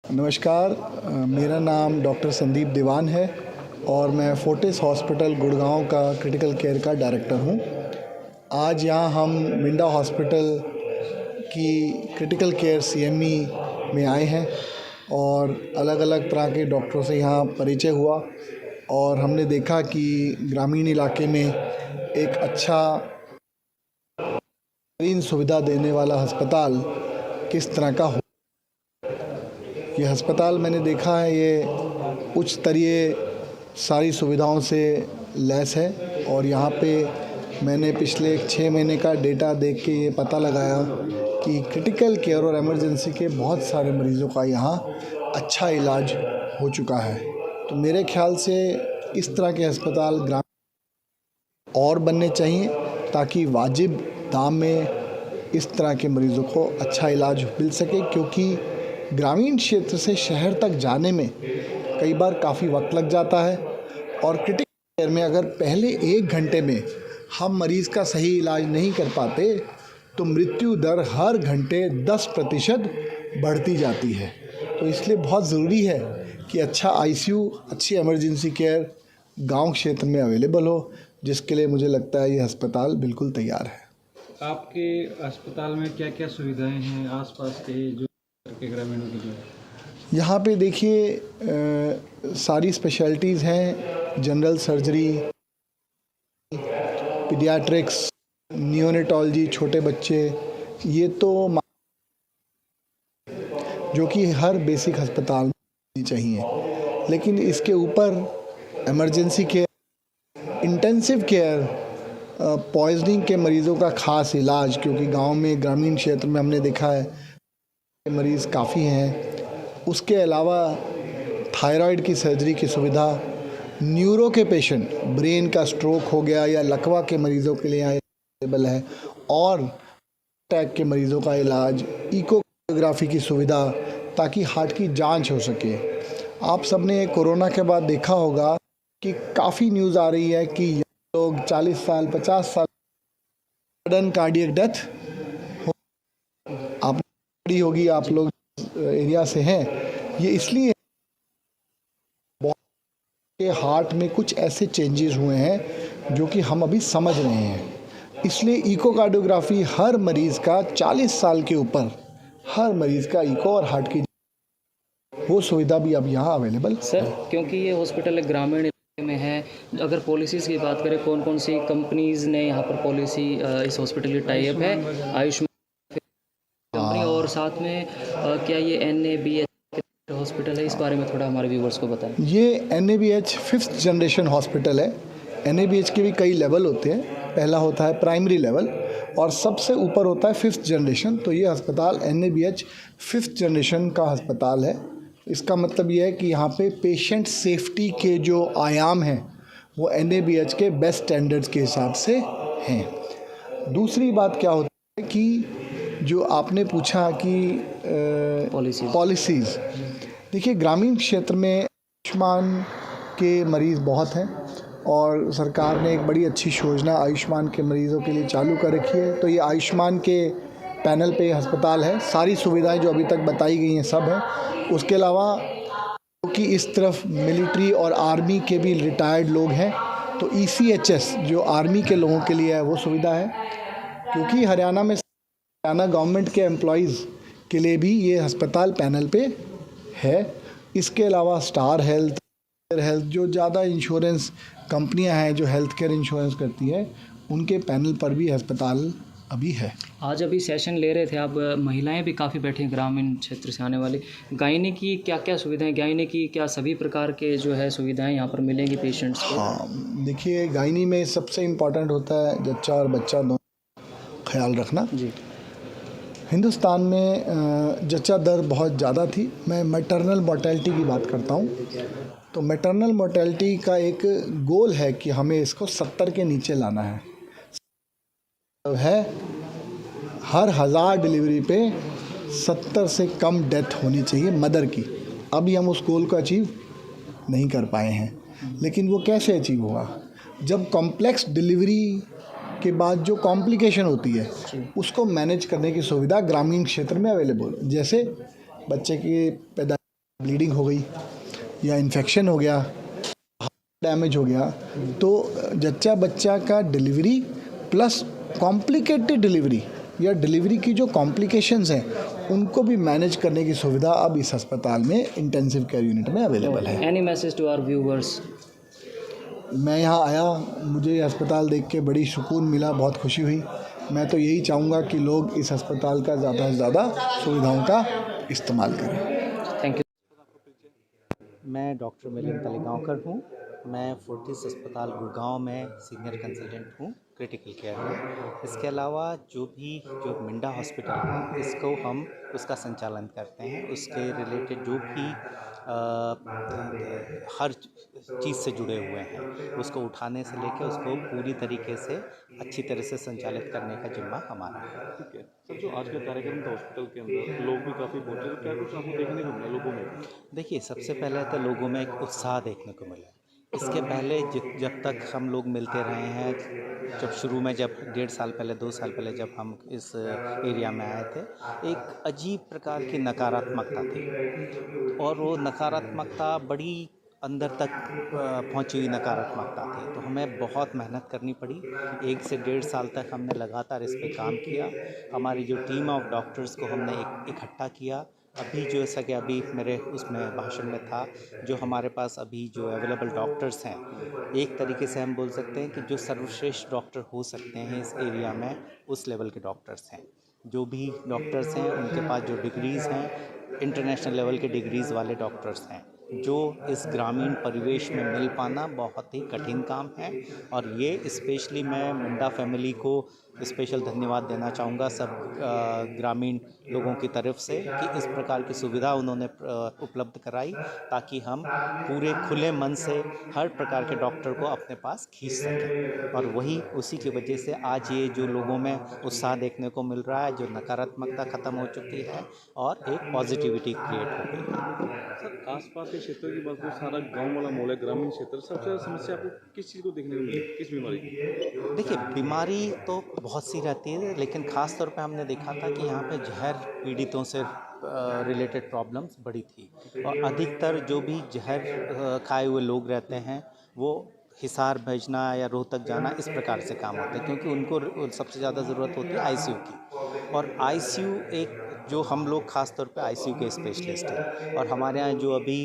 नमस्कार, मेरा नाम डॉक्टर संदीप दीवान है और मैं फोर्टिस हॉस्पिटल गुड़गांव का क्रिटिकल केयर का डायरेक्टर हूं। आज यहाँ हम मिंडा हॉस्पिटल की क्रिटिकल केयर सीएमई में आए हैं और अलग अलग तरह के डॉक्टरों से यहाँ परिचय हुआ और हमने देखा कि ग्रामीण इलाके में एक अच्छा बेहतरीन सुविधा देने वाला अस्पताल किस तरह का हो। ये अस्पताल मैंने देखा है, ये उच्च स्तरीय सारी सुविधाओं से लैस है और यहाँ पे मैंने पिछले 6 महीने का डेटा देख के ये पता लगाया कि क्रिटिकल केयर और इमरजेंसी के बहुत सारे मरीज़ों का यहाँ अच्छा इलाज हो चुका है। तो मेरे ख्याल से इस तरह के अस्पताल ग्रामीण और बनने चाहिए ताकि वाजिब दाम में इस तरह के मरीज़ों को अच्छा इलाज मिल सके, क्योंकि ग्रामीण क्षेत्र से शहर तक जाने में कई बार काफ़ी वक्त लग जाता है और क्रिटिकल केयर में अगर पहले 1 घंटे में हम मरीज़ का सही इलाज नहीं कर पाते तो मृत्यु दर हर घंटे 10% बढ़ती जाती है। तो इसलिए बहुत ज़रूरी है कि अच्छा आईसीयू, अच्छी इमरजेंसी केयर गांव क्षेत्र में अवेलेबल हो, जिसके लिए मुझे लगता है ये अस्पताल बिल्कुल तैयार है। आपके अस्पताल में क्या क्या सुविधाएं हैं आसपास के जो के ग्रामीणों के लिए? यहाँ पे देखिए सारी स्पेशलिटीज़ हैं, जनरल सर्जरी, पीडियाट्रिक्स, नियोनेटोलॉजी, छोटे बच्चे, ये तो जो कि हर बेसिक अस्पताल में चाहिए। लेकिन इसके ऊपर emergency care, intensive care, poisoning के मरीज़ों का ख़ास इलाज, क्योंकि गांव में ग्रामीण क्षेत्र में हमने देखा है मरीज़ काफ़ी हैं। उसके अलावा थायराइड की सर्जरी की सुविधा, न्यूरो के पेशेंट, ब्रेन का स्ट्रोक हो गया या लकवा के मरीज़ों के लिए अवेलेबल है, और अटैक के मरीज़ों का इलाज, इकोकार्डियोग्राफी की सुविधा ताकि हार्ट की जांच हो सके। आप सबने कोरोना के बाद देखा होगा कि काफ़ी न्यूज़ आ रही है कि लोग 40 साल 50 साल सडन कार्डियक डेथ आप होगी, आप लोग एरिया से हैं, ये इसलिए के हार्ट में कुछ ऐसे चेंजेस हुए हैं जो कि हम अभी समझ रहे हैं। इसलिए इकोकार्डियोग्राफी हर मरीज़ का 40 साल के ऊपर हर मरीज़ का इको और हार्ट की वो सुविधा भी अब यहाँ अवेलेबल सर, क्योंकि ये हॉस्पिटल ग्रामीण इलाके में है, अगर पॉलिसीज़ की बात करें, कौन कौन सी कंपनीज़ ने यहाँ पर पॉलिसी इस हॉस्पिटल की टाई अप है? आयुष्मान कंपनी, और साथ में क्या ये NABH हॉस्पिटल है? इस बारे में थोड़ा हमारे व्यूवर्स को बताएं। ये NABH 5th जनरेशन हॉस्पिटल है। NABH के भी कई लेवल होते हैं। पहला होता है प्राइमरी लेवल और सबसे ऊपर होता है 5th जनरेशन। तो ये अस्पताल NABH 5th जनरेशन का अस्पताल है। इसका मतलब ये है कि यहाँ पे पेशेंट सेफ्टी के जो आयाम हैं वो NABH के बेस्ट स्टैंडर्ड्स के हिसाब से हैं। दूसरी बात क्या होती है कि जो आपने पूछा कि पॉलिसीज़, देखिए ग्रामीण क्षेत्र में आयुष्मान के मरीज़ बहुत हैं और सरकार ने एक बड़ी अच्छी योजना आयुष्मान के मरीज़ों के लिए चालू कर रखी है। तो ये आयुष्मान के पैनल पे अस्पताल है, सारी सुविधाएं जो अभी तक बताई गई हैं सब है। उसके अलावा क्योंकि इस तरफ मिलिट्री और आर्मी के भी रिटायर्ड लोग हैं तो ECHS जो आर्मी के लोगों के लिए है वो सुविधा है, क्योंकि हरियाणा गवर्नमेंट के एम्प्लॉइज़ के लिए भी ये अस्पताल पैनल पे है। इसके अलावा स्टार हेल्थ जो ज़्यादा इंश्योरेंस कंपनियां हैं जो हेल्थ केयर इंश्योरेंस करती है, उनके पैनल पर भी अस्पताल अभी है। आज अभी सेशन ले रहे थे आप, महिलाएं भी काफ़ी बैठी हैं ग्रामीण क्षेत्र से आने वाली, गायने की क्या क्या सुविधाएं, गायने की क्या सभी प्रकार के जो है सुविधाएं यहाँ पर मिलेंगी पेशेंट्स को? हाँ, देखिए गायनी में सबसे इम्पॉर्टेंट होता है जच्चा और बच्चा दोनों ख्याल रखना जी। हिंदुस्तान में जच्चा दर बहुत ज़्यादा थी। मैं मैटरनल मोर्टेलिटी की बात करता हूँ, तो मैटरनल मोर्टेलिटी का एक गोल है कि हमें इसको 70 के नीचे लाना है। हर 1000 डिलीवरी पे 70 से कम डेथ होनी चाहिए मदर की। अभी हम उस गोल को अचीव नहीं कर पाए हैं, लेकिन वो कैसे अचीव होगा? जब कॉम्प्लेक्स डिलीवरी के बाद जो कॉम्प्लिकेशन होती है उसको मैनेज करने की सुविधा ग्रामीण क्षेत्र में अवेलेबल, जैसे बच्चे की पैदा ब्लीडिंग हो गई या इन्फेक्शन हो गया, डैमेज हो गया, तो जच्चा बच्चा का डिलीवरी प्लस कॉम्प्लिकेटेड डिलीवरी या डिलीवरी की जो कॉम्प्लिकेशंस हैं उनको भी मैनेज करने की सुविधा अब इस अस्पताल में इंटेंसिव केयर यूनिट में अवेलेबल है। Any message to our viewers? मैं यहाँ आया, मुझे ये अस्पताल देख के बड़ी सुकून मिला, बहुत खुशी हुई। मैं तो यही चाहूँगा कि लोग इस अस्पताल का ज़्यादा से ज़्यादा सुविधाओं का इस्तेमाल करें। Thank you. मैं डॉक्टर मिलिंद तलेगांवकर हूँ। मैं फोर्टिस अस्पताल गुड़गांव में सीनियर कंसल्टेंट हूँ क्रिटिकल केयर में। इसके अलावा जो मिंडा हॉस्पिटल है इसको हम उसका संचालन करते हैं, उसके रिलेटेड जो भी हर चीज़ से जुड़े हुए हैं उसको उठाने से लेकर उसको पूरी तरीके से अच्छी तरह से संचालित करने का जिम्मा हमारा है। ठीक है सर, जो आज का कार्यक्रम था हॉस्पिटल के अंदर, लोग भी काफ़ी पहुंचे, तो क्या कुछ आपको देखने को मिला लोगों में? देखिए, सबसे पहले तो लोगों में एक उत्साह देखने को मिला। इसके पहले जब तक हम लोग मिलते रहे हैं, जब शुरू में जब 1.5 साल पहले 2 साल पहले जब हम इस एरिया में आए थे, एक अजीब प्रकार की नकारात्मकता थी और वो नकारात्मकता बड़ी अंदर तक पहुंची हुई नकारात्मकता थी। तो हमें बहुत मेहनत करनी पड़ी। 1 से 1.5 साल तक हमने लगातार इस पे काम किया। हमारी जो टीम ऑफ डॉक्टर्स को हमने इकट्ठा किया। अभी जैसा कि अभी मेरे उसमें भाषण में था, जो हमारे पास अभी जो अवेलेबल डॉक्टर्स हैं, एक तरीके से हम बोल सकते हैं कि जो सर्वश्रेष्ठ डॉक्टर हो सकते हैं इस एरिया में, उस लेवल के डॉक्टर्स हैं। जो भी डॉक्टर्स हैं उनके पास जो डिग्रीज़ हैं, इंटरनेशनल लेवल के डिग्रीज़ वाले डॉक्टर्स हैं, जो इस ग्रामीण परिवेश में मिल पाना बहुत ही कठिन काम है। और ये स्पेशली मैं मिंडा फैमिली को स्पेशल धन्यवाद देना चाहूँगा, सब ग्रामीण लोगों की तरफ से, कि इस प्रकार की सुविधा उन्होंने उपलब्ध कराई ताकि हम पूरे खुले मन से हर प्रकार के डॉक्टर को अपने पास खींच सकें। और वही उसी की वजह से आज ये जो लोगों में उत्साह देखने को मिल रहा है, जो नकारात्मकता ख़त्म हो चुकी है और एक पॉजिटिविटी क्रिएट हो गई है। सर, आसपास के क्षेत्र की बात करें, सारा गांव वाला माहौल है, ग्रामीण क्षेत्र, सबसे ज़्यादा समस्या आपको किस चीज़ को देखने को मिली, किस बीमारी की? देखिए, बीमारी तो बहुत सी रहती है, लेकिन ख़ास तौर पे हमने देखा था कि यहाँ पे जहर पीड़ितों से रिलेटेड प्रॉब्लम्स बड़ी थी। और अधिकतर जो भी जहर खाए हुए लोग रहते हैं, वो हिसार भेजना या रोहतक जाना इस प्रकार से काम होता है, क्योंकि उनको सबसे ज़्यादा ज़रूरत होती है आईसीयू की। और आईसीयू एक जो हम लोग ख़ास तौर पे आईसीयू के स्पेशलिस्ट हैं, और हमारे यहाँ जो अभी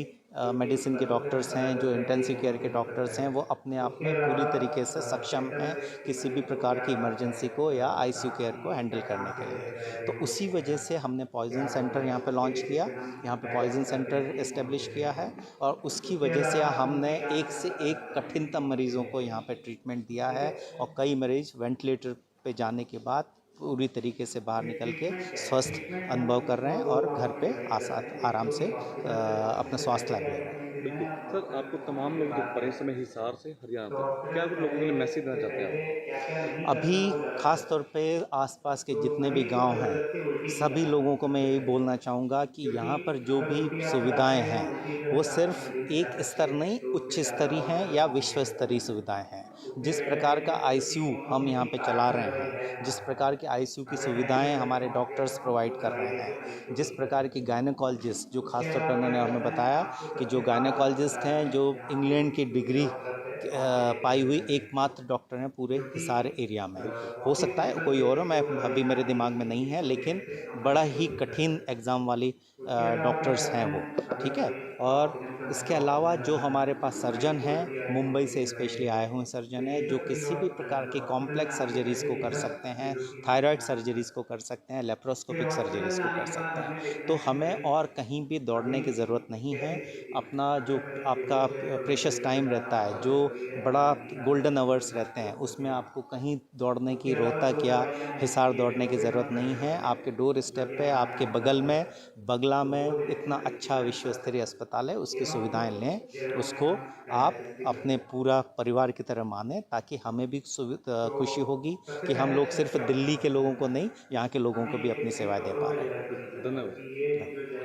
मेडिसिन के डॉक्टर्स हैं, जो इंटेंसिव केयर के डॉक्टर्स हैं, वो अपने आप में पूरी तरीके से सक्षम हैं किसी भी प्रकार की इमरजेंसी को या आईसीयू केयर को हैंडल करने के लिए। तो उसी वजह से हमने पॉइजन सेंटर यहाँ पे लॉन्च किया, यहाँ पे पॉइजन सेंटर इस्टेब्लिश किया है, और उसकी वजह से हमने एक से एक कठिनतम मरीज़ों को यहाँ पे ट्रीटमेंट दिया है। और कई मरीज़ वेंटिलेटर पे जाने के बाद पूरी तरीके से बाहर निकल के स्वस्थ अनुभव कर रहे हैं और घर पे आराम से अपना स्वास्थ्य लाभ ले रहे हैं। बिल्कुल सर, आपको तमाम लोग जो परे समय हिसार से हरियाणा तक, क्या कुछ लोगों के लिए मैसेज देना चाहते हैं आप? अभी ख़ास तौर पे आसपास के जितने भी गांव हैं, सभी लोगों को मैं यही बोलना चाहूँगा कि यहाँ पर जो भी सुविधाएं हैं वो सिर्फ एक स्तर नहीं, उच्च स्तरीय हैं या विश्व स्तरीय सुविधाएं हैं। जिस प्रकार का आईसीयू हम यहाँ पे चला रहे हैं, जिस प्रकार की आईसीयू की सुविधाएं हमारे डॉक्टर्स प्रोवाइड कर रहे हैं, जिस प्रकार की गायनेकोलॉजिस्ट, जो खास तौर पर उन्होंने हमें बताया कि जो गायनेकोलॉजिस्ट हैं, जो इंग्लैंड की डिग्री पाई हुई एकमात्र डॉक्टर हैं पूरे हिसार एरिया में। हो सकता है कोई और हो, मैं अभी मेरे दिमाग में नहीं है, लेकिन बड़ा ही कठिन एग्ज़ाम वाली डॉक्टर्स हैं वो, ठीक है। और इसके अलावा जो हमारे पास सर्जन हैं, मुंबई से स्पेशली आए हुए सर्जन हैं, जो किसी भी प्रकार की कॉम्प्लेक्स सर्जरीज़ को कर सकते हैं, थायराइड सर्जरीज़ को कर सकते हैं, लेप्रोस्कोपिक सर्जरीज़ को कर सकते हैं। तो हमें और कहीं भी दौड़ने की ज़रूरत नहीं है। अपना जो आपका प्रेशियस टाइम रहता है, जो बड़ा गोल्डन आवर्स रहते हैं, उसमें आपको कहीं दौड़ने की, रोहतक या हिसार दौड़ने की ज़रूरत नहीं है। आपके डोर स्टेप पे, आपके बगल में बगला में इतना अच्छा विश्व स्तरीय अस्पताल है, उसकी सुविधाएं लें, उसको आप अपने पूरा परिवार की तरह मानें, ताकि हमें भी खुशी होगी कि हम लोग सिर्फ दिल्ली के लोगों को नहीं, यहाँ के लोगों को भी अपनी सेवाएं दे पा रहे हैं। धन्यवाद।